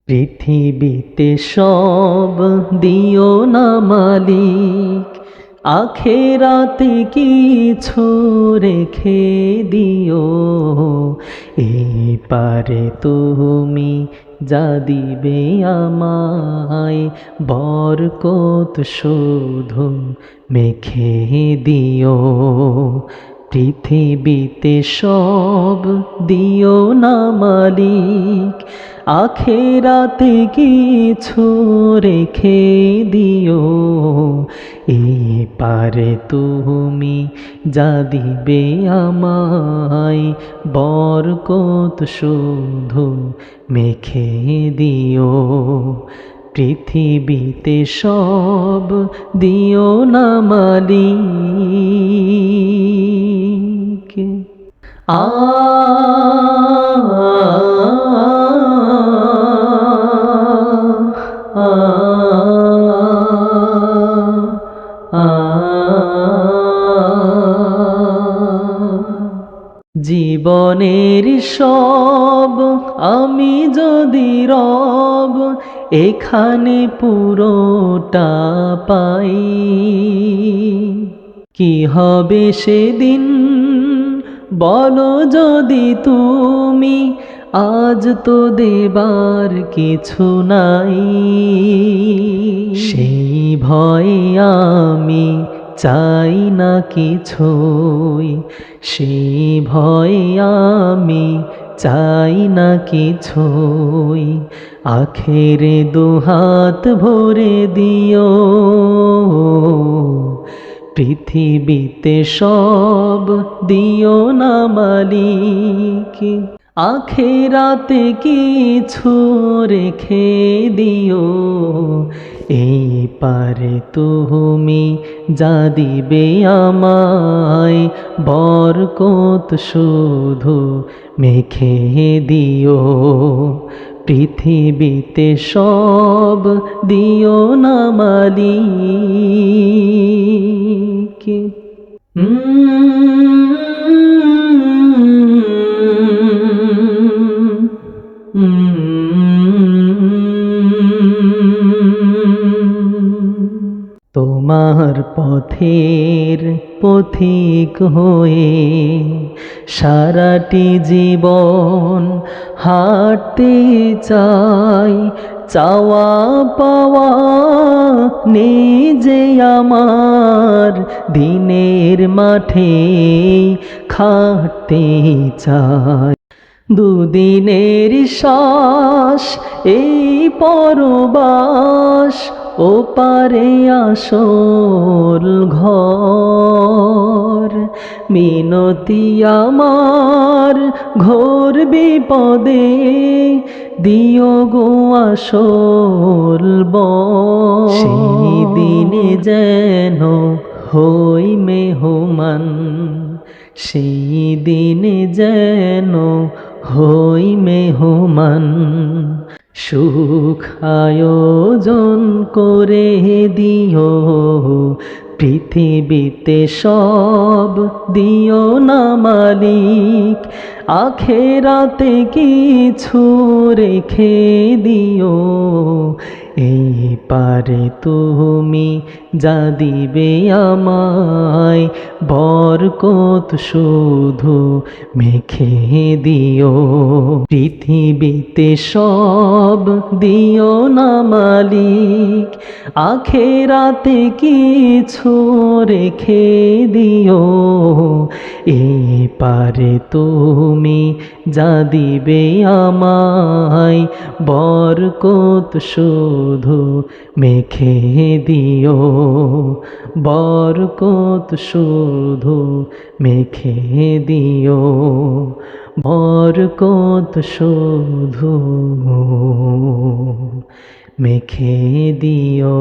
পৃথিবীতে সব দিও না মালিক, আখেরাতে কিছু রেখে দিও। এই পারে তুমি যা দিবে আমায়, বরকত শুধু মেখে দিও। পৃথিবীতে সব দিও না মালিক, আখেরাতে কিছু রেখে দিও। এই পারে তুমি যা দিবে আমায়, বরকত শুধু মেখে দিও। পৃথিবীতে সব দিও না মালিক। আ জীবনের সব আমি যদি রব এখানে পুরোটা পাই, কি হবে সেদিন বলো যদি তুমি, আজ তো দেবার কিছু নাই। সেই ভয়ে আমি চাই না কিছুই, সেই ভয়ে আমি চাই না কিছুই। আখেরে দুহাত ভরে দিও, পৃথিবীতে সব দিও না মালিক, আখেরাতে কিছু রেখে দিও। এই পারে তুমি যা দিবে আমায়, বরকত শুধু মেখে দিও। পৃথিবীতে সব দিও না মালিক। তোমার পথের পথিক হয়ে সারাটি জীবন হাঁটতে চাই। চাওয়া পাওয়া নেই যে আমার, দিনের মাঠে খাটতে চাই। দুদিনের শ্বাস এই পরবাস, ও পারে আসল ঘর। মিনতি আমার ঘোর বিপদে, দিও গো আসল বর। সেই দিনে যেন হই মেহমান, সেই দিনে যেন হই মেহমান। সুখ আয়োজন করে দিও, পৃথিবীতে সব দিও না মালিক, আখেরাতে কিছু রেখে দিও। এই পারে তুমি যা দিবে আমায়, বরকত শুধু মেখে দিও। পৃথিবীতে সব দিও না মালিক, আখেরাতে কিছু রেখে দিও। এই পারে তুমি যা দিবে আমায়, বরকত শুধু মেখে দিও। বরকত শুধু মেখে দিও, বরকত শুধু মেখে দিও।